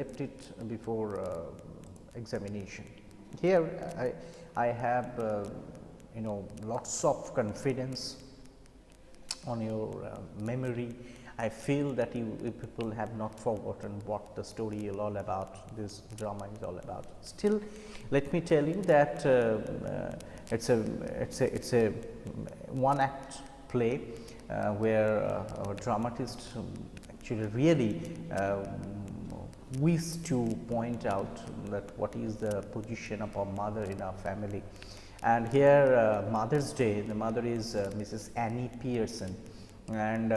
left it before examination. Here I have lots of confidence on your memory. I feel that you people have not forgotten what the story is all about, this drama is all about. Still, let me tell you that it's a one act play where our dramatist actually really wish to point out that what is the position of our mother in our family. And here Mother's Day, the mother is Mrs. Annie Pearson, and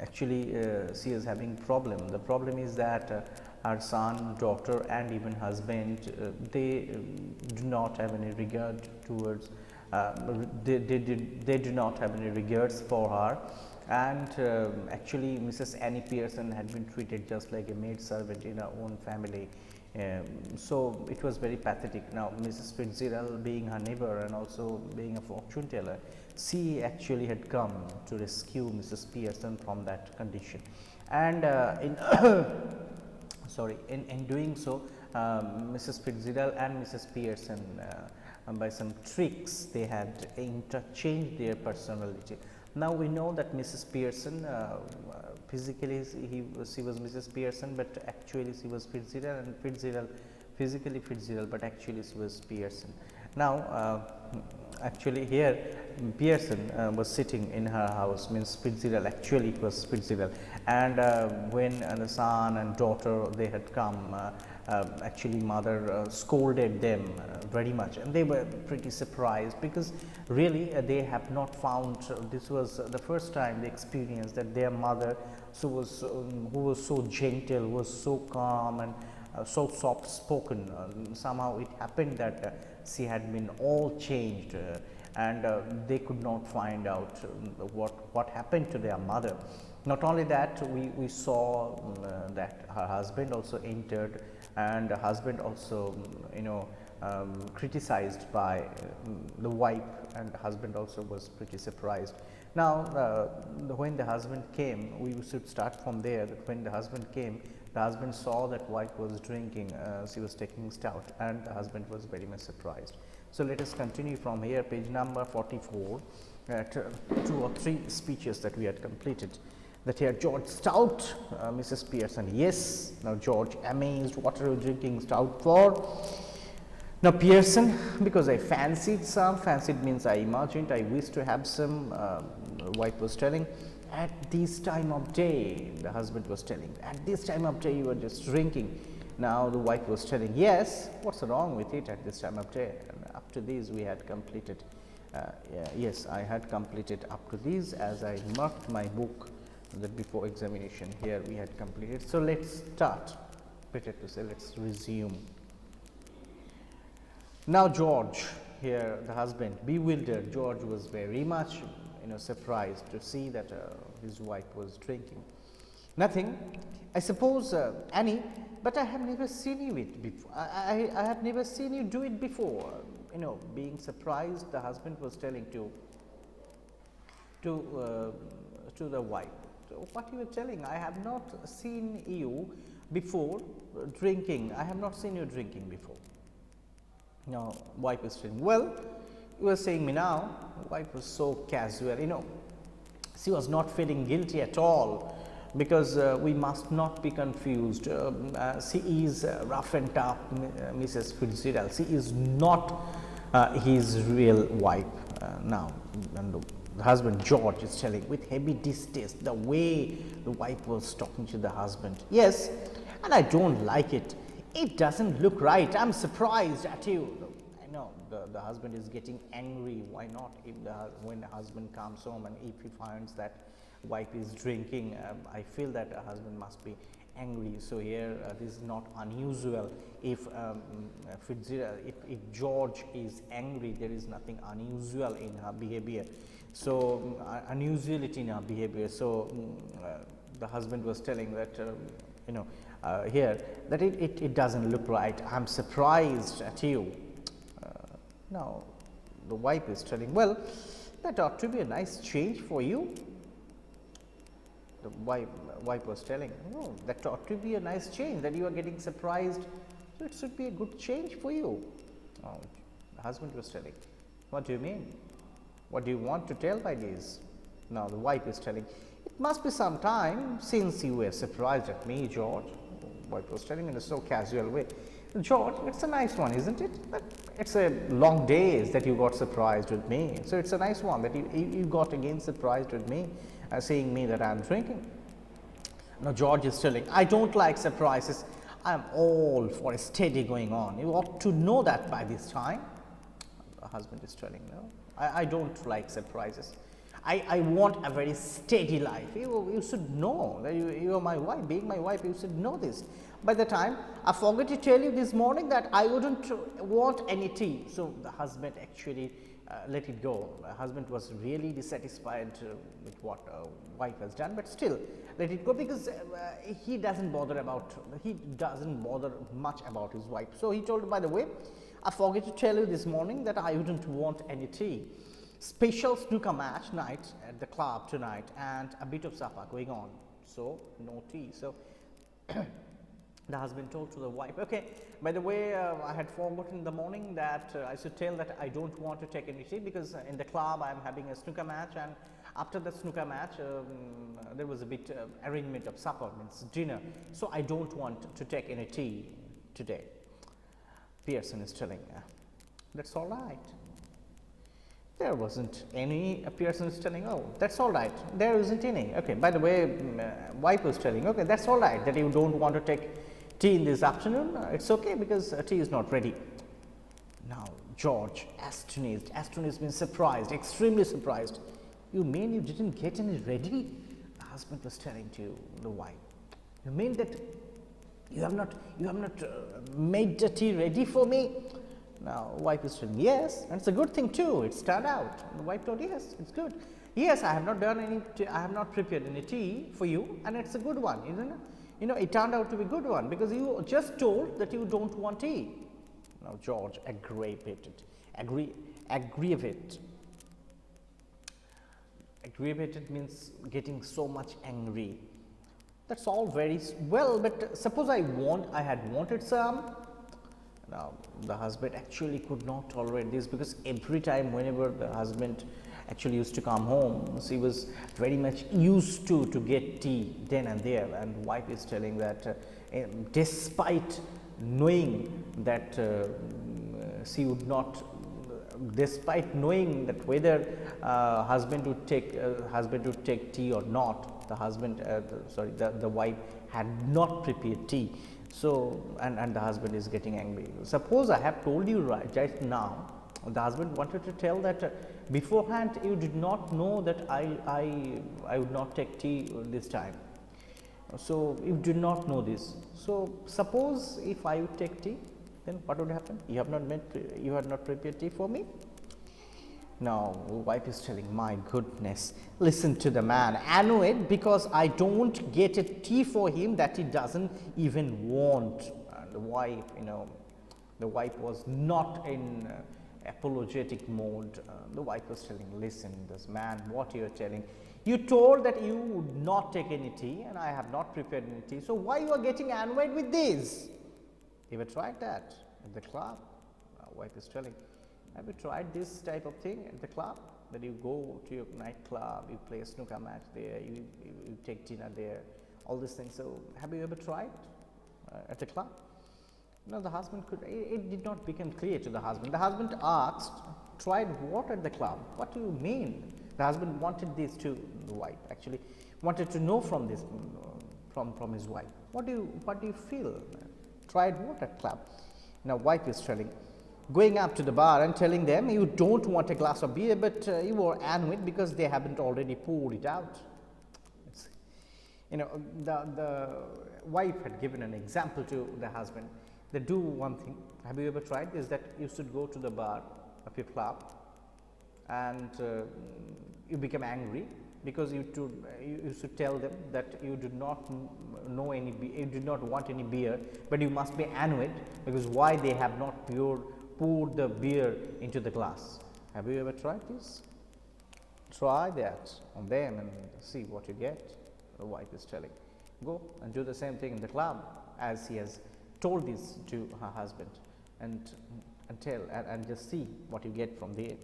actually she is having problem. The problem is that her son, daughter and even husband, they do not have any regard towards they do not have any regards for her. And actually Mrs. Annie Pearson had been treated just like a maid servant in her own family. So it was very pathetic. Now Mrs. Fitzgerald, being her neighbor and also being a fortune teller, she actually had come to rescue Mrs. Pearson from that condition. And in doing so, Mrs. Fitzgerald and Mrs. Pearson, by some tricks, they had interchanged their personality. Now we know that Mrs. Pearson, physically she was Mrs. Pearson, but actually she was Fitzgerald, and Fitzgerald physically Fitzgerald, but actually she was Pearson. Now actually here Pearson was sitting in her house, means Fitzgerald, actually it was Fitzgerald, and when the son and daughter they had come, actually mother scolded them very much, and they were pretty surprised because really they have not found, this was the first time they experienced that their mother who was so gentle, was so calm and so soft spoken. Somehow it happened that she had been all changed, and they could not find out what happened to their mother. Not only that, we saw that her husband also entered, and the husband also criticized by the wife, and the husband also was pretty surprised. Now when the husband came, we should start from there, that when the husband came, the husband saw that wife was drinking, she was taking stout, and the husband was very much surprised. So let us continue from here, page number 44, at 2 or 3 speeches that we had completed. That here, George, stout, Mrs. Pearson, yes. Now George, amazed, what are you drinking stout for? Now Pearson, because I fancied some. Fancied means I imagined, I wish to have some. Wife was telling, at this time of day, the husband was telling, at this time of day you were just drinking. Now the wife was telling, yes, what's wrong with it at this time of day? And up to this we had completed. Yes, I had completed up to this, as I marked my book that before examination. Here we had completed. So let's start. Better to say, let's resume. Now George, here the husband, bewildered. George was very much surprised to see that his wife was drinking. Nothing, I suppose, Annie, but I have never seen you it before. I have never seen you do it before. Being surprised, the husband was telling to the wife, what you were telling, I have not seen you before drinking. I have not seen you drinking before. Now wife is saying, well, you were saying me now. Wife was so casual, she was not feeling guilty at all, because we must not be confused. She is rough and tough, Mrs. Fitzgerald. She is not his real wife. Now, and the husband George is telling with heavy distaste the way the wife was talking to the husband. Yes, and I don't like it. It doesn't look right. I'm surprised at you. I know the husband is getting angry. Why not? If when the husband comes home and if he finds that wife is drinking, I feel that a husband must be angry. So here this is not unusual. If George is angry, there is nothing unusual in her behavior. So unusuality in her behavior. So the husband was telling that here that it doesn't look right. I'm surprised at you. Now the wife is telling, well, that ought to be a nice change for you. The wife was telling, no, that ought to be a nice change, that you are getting surprised, so it should be a good change for you. Oh, the husband was telling, what do you mean? What do you want to tell by this? Now the wife is telling, it must be some time since you were surprised at me, George. The wife was telling in a so casual way, George, it's a nice one, isn't it? But it's a long days that you got surprised with me, so it's a nice one that you got again surprised with me, seeing me that I am drinking. Now George is telling, I don't like surprises, I am all for a steady going on. You ought to know that by this time. The husband is telling, no, I don't like surprises. I want a very steady life. You should know that you are my wife. Being my wife, you should know this. By the time, I forgot to tell you this morning that I wouldn't want any tea. So the husband actually let it go. The husband was really dissatisfied with what wife has done, but still let it go, because he doesn't bother much about his wife. So he told her, by the way, I forgot to tell you this morning that I wouldn't want any tea. Special snooker match night at the club tonight and a bit of supper going on, so no tea. So the husband told to the wife, okay, by the way, I had forgotten in the morning that I should tell that I don't want to take any tea, because in the club I am having a snooker match, and after the snooker match there was a bit arrangement of supper, means dinner, so I don't want to take any tea today. Pearson is telling, that's all right. There wasn't any. Pearson is telling, oh, that's all right, there isn't any. Okay, by the way, wife was telling, okay, that's all right that you don't want to take tea in this afternoon, it's okay, because tea is not ready. Now George, astonished, been surprised, extremely surprised. You mean you didn't get any ready? The husband was telling to the wife, you mean that you have not made the tea ready for me? Now wife is saying, yes, and it's a good thing too, it's turned out. And the wife told, yes, it's good. Yes, I have not done any I have not prepared any tea for you, and it's a good one, isn't it? You know, it turned out to be a good one, because you just told that you don't want tea. Now George aggravated means getting so much angry. That's all very well, but suppose I had wanted some. Now the husband actually could not tolerate this, because every time whenever the husband actually used to come home, he was very much used to get tea then and there, and wife is telling that despite knowing that she would not, despite knowing that whether husband would take tea or not, the wife had not prepared tea. So and the husband is getting angry. Suppose I have told you right now, the husband wanted to tell that beforehand you did not know that I would not take tea this time. So you did not know this. So suppose if I would take tea, then what would happen? You had not prepared tea for me. Now wife is telling, my goodness, listen to the man, annoyed because I don't get a tea for him that he doesn't even want. And the wife, the wife was not in apologetic mode. The wife was telling, listen, this man, what you are telling, you told that you would not take any tea, and I have not prepared any tea, so why you are getting annoyed with this? You ever tried that at the club? Wife is telling, have you tried this type of thing at the club? That you go to your nightclub, you play a snooker match there, you take dinner there, all these things. So have you ever tried at the club? No, the husband it did not become clear to the husband. The husband asked, tried what at the club? What do you mean? The husband wanted this to the wife, actually wanted to know from this, from his wife. What do you feel? Tried what at club? Now wife is telling, going up to the bar and telling them you don't want a glass of beer, but you were annoyed because they haven't already poured it out. The wife had given an example to the husband. They do one thing. Have you ever tried this? That you should go to the bar of your club and you become angry because you should tell them that you do not know any, you do not want any beer, but you must be annoyed because why they have not poured the beer into the glass. Have you ever tried this? Try that on them and see what you get. the wife is telling. Go and do the same thing in the club, as he has told this to her husband, and tell and just see what you get from there.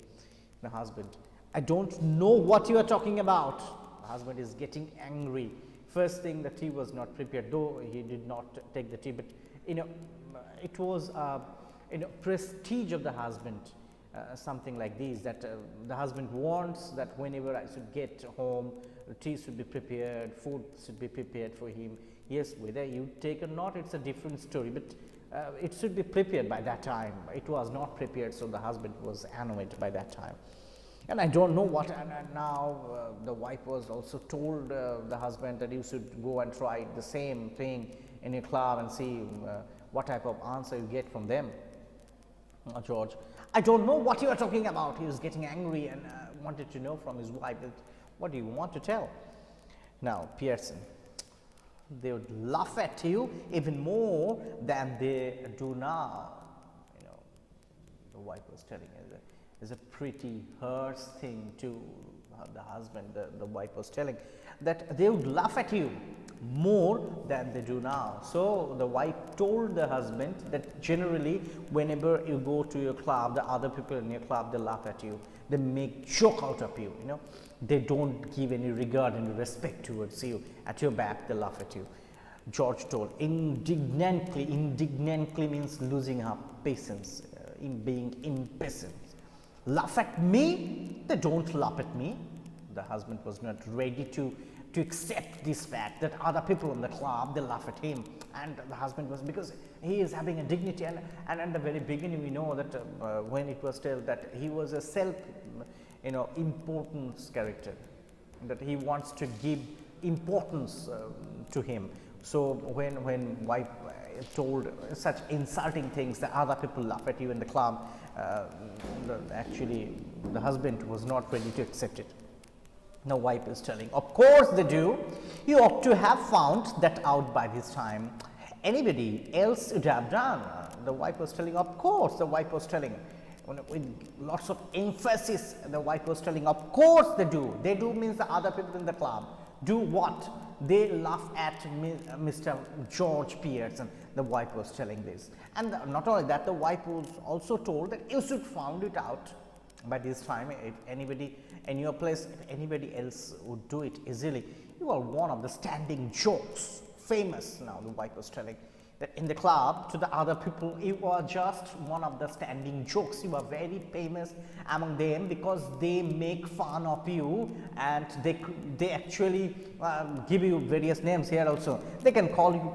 The husband, I don't know what you are talking about. The husband is getting angry. First thing, the tea was not prepared, though he did not take the tea, but it was prestige of the husband, something like this, that the husband wants that whenever I should get home, tea should be prepared, food should be prepared for him. Yes, whether you take or not, it's a different story, but it should be prepared by that time. It was not prepared, so the husband was annoyed by that time. And I don't know what, and now the wife was also told the husband that you should go and try the same thing in your club and see what type of answer you get from them. George, I don't know what you are talking about. He was getting angry and wanted to know from his wife, that, what do you want to tell? Now, Pearson, they would laugh at you even more than they do now. The wife was telling us that is a pretty harsh thing to the husband. The wife was telling that they would laugh at you more than they do now. So the wife told the husband that generally whenever you go to your club, the other people in your club, they laugh at you, they make joke out of you, they don't give any regard and respect towards you. At your back, they laugh at you. George told, indignantly means losing her patience, in being impatient. Laugh at me? They don't laugh at me. The husband was not ready to accept this fact that other people in the club, they laugh at him, and the husband was, because he is having a dignity, and at the very beginning we know that when it was told that he was a self importance character, that he wants to give importance to him. So when wife told such insulting things that other people laugh at you in the club, actually the husband was not ready to accept it. Now wife is telling, of course they do. You ought to have found that out by this time. Anybody else would have done. The wife was telling, of course. The wife was telling, with lots of emphasis, the wife was telling, of course they do. They do means the other people in the club. Do what? They laugh at Mr. George Pearson. The wife was telling this. And not only that, the wife was also told that you should find it out by this time. If anybody in your place, if anybody else would do it easily, you are one of the standing jokes, famous. Now the wife was telling that in the club, to the other people, you are just one of the standing jokes. You are very famous among them because they make fun of you, and they actually give you various names here also. They can call you,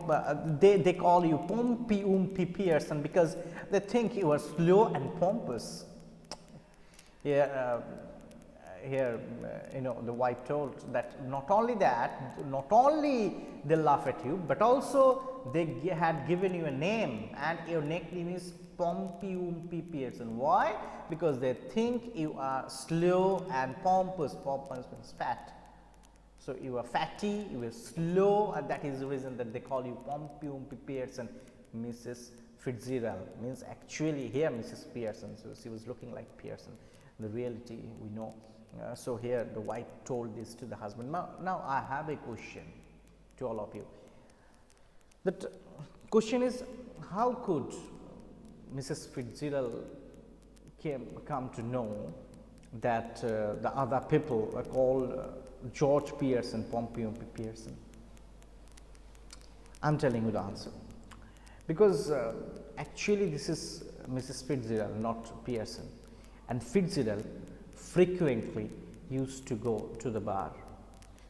they call you Pompey Pearson because they think you are slow and pompous. Here, the wife told that not only they laugh at you, but also they had given you a name, and your nickname is Pompey Pearson. Why? Because they think you are slow and pompous. Pompous means fat. So you are fatty, you are slow, and that is the reason that they call you Pompey Pearson. Mrs. Fitzgerald means actually here Mrs. Pearson. So she was looking like Pearson. The reality we know. So here the wife told this to the husband. Now I have a question to all of you. The question is, how could Mrs. Fitzgerald come to know that the other people are called George Pearson, Pompey Pearson? I am telling you the answer. Because actually this is Mrs. Fitzgerald, not Pearson. And Fitzgerald frequently used to go to the bar.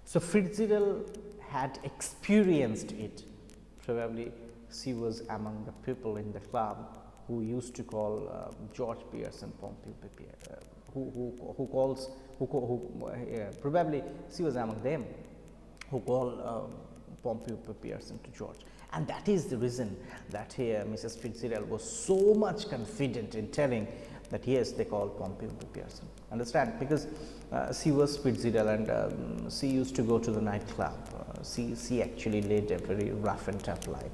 So Fitzgerald had experienced it. Probably she was among the people in the club who used to call George Pearson Pompey probably she was among them who called Pompey Pearson to George. And that is the reason that here Mrs. Fitzgerald was so much confident in telling that yes, they called Pompey Pearson. Understand? Because she was Fitzgerald, and she used to go to the nightclub. She actually led a very rough and tough life.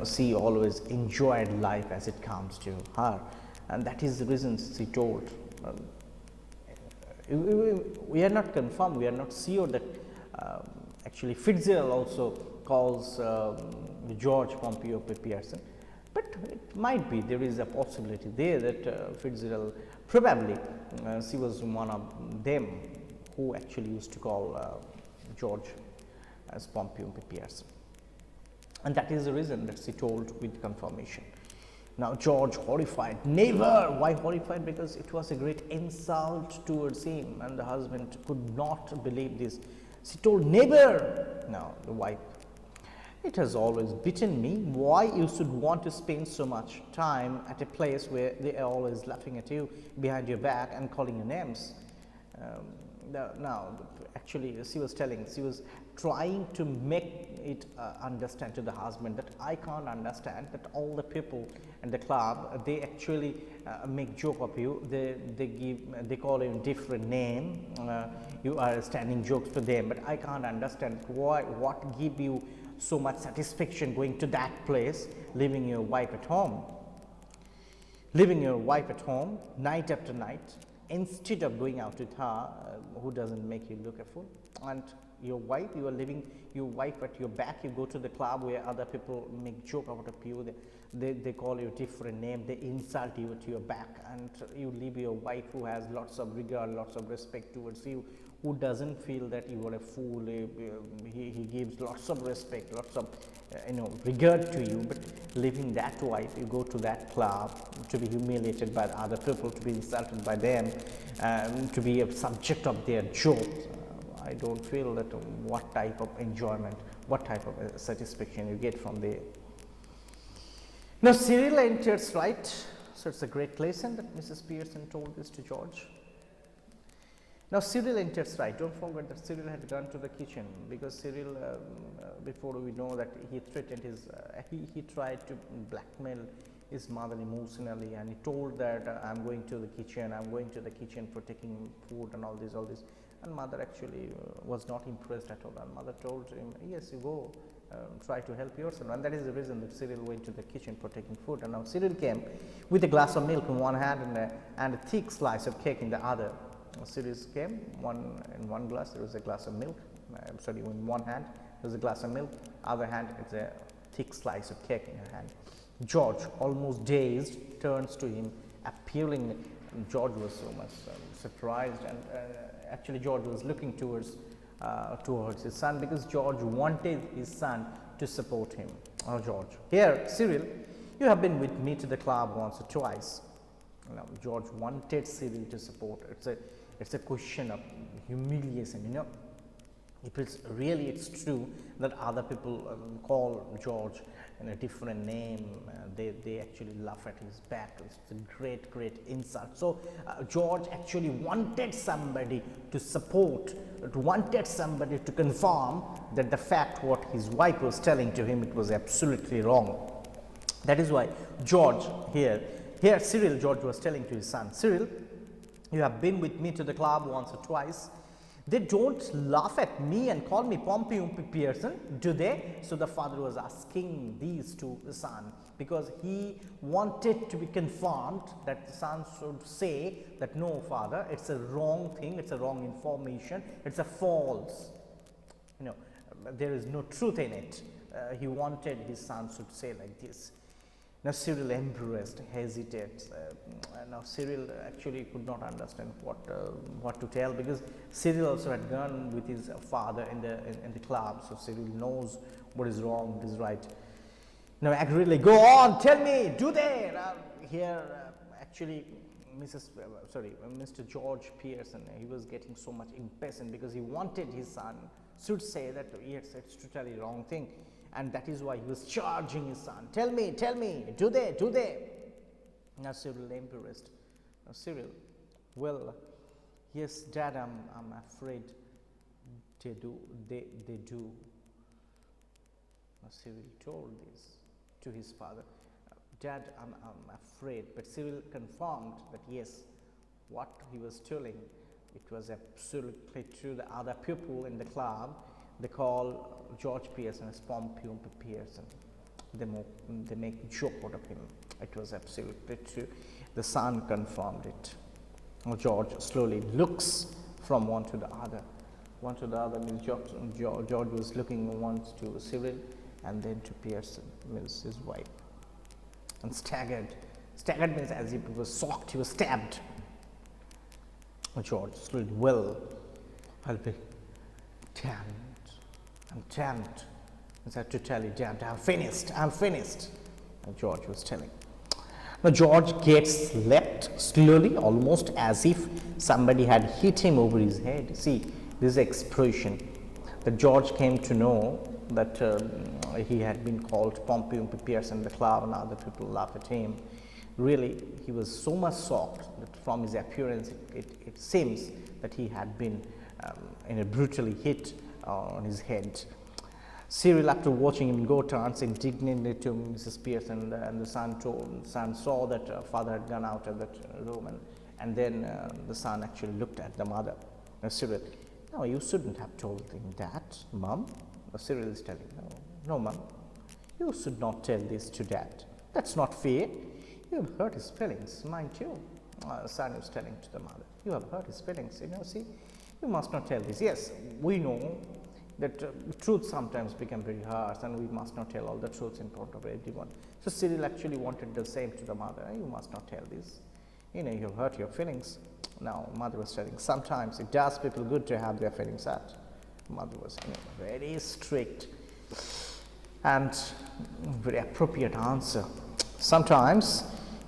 She always enjoyed life as it comes to her, and that is the reason she told. We are not confirmed, we are not sure that Actually, Fitzgerald also calls George Pompeo Pearson, but it might be there is a possibility there that Fitzgerald probably she was one of them who actually used to call George as Pompeo Pearson, and that is the reason that she told with confirmation. Now George horrified, never. Why horrified? Because it was a great insult towards him, and the husband could not believe this. She told, never. Now the wife, it has always bitten me why you should want to spend so much time at a place where they are always laughing at you behind your back and calling you names. Now actually she was trying to make it understand to the husband that I can't understand that all the people in the club, they actually make joke of you, they call you a different name, you are standing jokes for them, but I can't understand what give you so much satisfaction going to that place, leaving your wife at home night after night, instead of going out with her, who doesn't make you look a fool. And your wife, you are leaving your wife at your back, you go to the club where other people make joke out of you, they call you a different name, they insult you at your back, and you leave your wife who has lots of regard, lots of respect towards you, who doesn't feel that you are a fool. He gives lots of respect, lots of regard to you, but leaving that wife, you go to that club to be humiliated by the other people, to be insulted by them, to be a subject of their jokes. I don't feel that what type of enjoyment, what type of satisfaction you get from there. Now Cyril enters, right? So it's a great lesson that Mrs. Pearson told this to George. Now Cyril enters, right? Don't forget that Cyril had gone to the kitchen, because Cyril, before we know that he threatened his, he tried to blackmail his mother emotionally, and he told that I'm going to the kitchen for taking food and all this. And mother actually was not impressed at all, and mother told him, yes, you go, try to help yourself. And that is the reason that Cyril went to the kitchen for taking food. And now Cyril came with a glass of milk in one hand and a thick slice of cake in the other. Cyril came, in one glass there was a glass of milk, in one hand there was a glass of milk, other hand it's a thick slice of cake in her hand. George, almost dazed, turns to him appealingly. George was so much surprised, and actually George was looking towards his son, because George wanted his son to support him. Oh George, here Cyril, you have been with me to the club once or twice. Now George wanted Cyril to support. It's a question of humiliation, If it's true that other people call George in a different name, they actually laugh at his back. It's a great insult. So George actually wanted somebody to support, wanted somebody to confirm that the fact what his wife was telling to him, it was absolutely wrong. That is why George here Cyril, George was telling to his son, Cyril, you have been with me to the club once or twice. They don't laugh at me and call me Pompeo Pearson, do they? So the father was asking these to the son, because he wanted to be confirmed that the son should say that no, father, it's a wrong thing, it's a wrong information, it's a false, there is no truth in it. He wanted his son should say like this. Now Cyril embarrassed, hesitated. Now Cyril actually could not understand what to tell, because Cyril also had gone with his father in the club, so Cyril knows what is wrong, what is right. Now angrily, go on, tell me, do they? Here actually Mr. George Pearson, he was getting so much impatient, because he wanted his son should say that yes, it's totally wrong thing. And that is why he was charging his son. Tell me, do they? Now Cyril embarrassed. Now Cyril, well, yes, Dad, I'm afraid they do. Now Cyril told this to his father. Dad, I'm afraid. But Cyril confirmed that yes, what he was telling, it was absolutely true. The other people in the club, they call George Pearson as Pompeo Pearson. They make joke out of him. It was absolutely true. The son confirmed it. George slowly looks from one to the other. one to the other, means George was looking once to Cyril and then to Pearson, means his wife, and staggered. Staggered means as if he was shocked, he was stabbed. George said, well, I'll be damned. I'm damned. I have to tell you, damned, I'm finished. And George was telling. Now George gets left slowly, almost as if somebody had hit him over his head. See, this expression that George came to know that he had been called Pompey Pearson in the club and other people laugh at him. Really, he was so much shocked that from his appearance, it seems that he had been brutally hit on his head. Cyril, after watching him go, turns indignantly to Mrs. Pearson, and the son saw that father had gone out of that room, and then the son actually looked at the mother. Cyril, no, you shouldn't have told him that, Mum. Cyril is telling, no, Mum, you should not tell this to Dad. That's not fair. You have hurt his feelings, mind you. The son is telling to the mother, you have hurt his feelings, see, you must not tell this. Yes, we know that truth sometimes become very harsh, and we must not tell all the truths in front of everyone. So Cyril actually wanted the same to the mother. You must not tell this. You have hurt your feelings. Now mother was telling, sometimes it does people good to have their feelings hurt. Mother was very strict and very appropriate answer. Sometimes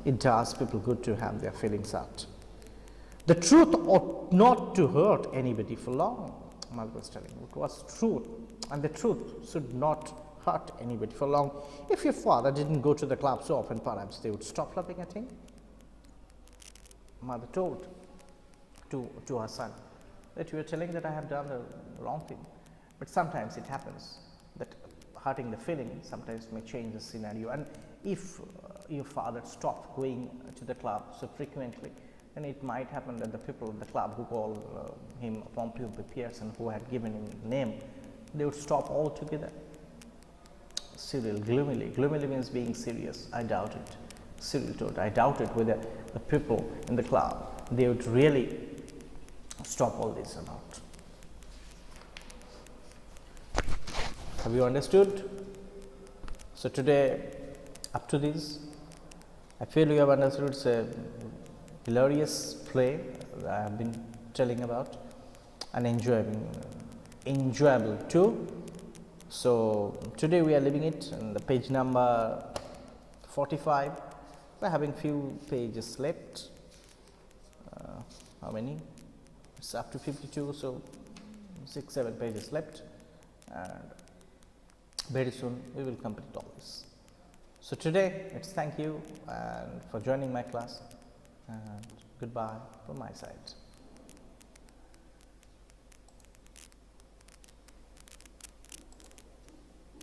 it does people good to have their feelings hurt. The truth ought not to hurt anybody for long. Mother was telling, it was truth, and the truth should not hurt anybody for long. If your father didn't go to the club so often, perhaps they would stop laughing at him. Mother told to her son that you are telling that I have done the wrong thing, but sometimes it happens that hurting the feeling sometimes may change the scenario, and if your father stopped going to the club so frequently, then it might happen that the people in the club who call him Pompey Pearson, who had given him the name, they would stop altogether. Cyril gloomily means being serious. I doubt it. Cyril told, I doubt it whether the people in the club, they would really stop all this or not. Have you understood? So today, up to this, I feel you have understood. It's a hilarious play that I have been telling about, and enjoyable too. So today we are leaving it in the page number 45. We're having few pages left. How many? It's up to 52, so 6-7 pages left, and very soon we will complete all this. So today it's thank you and for joining my class, and goodbye from my side.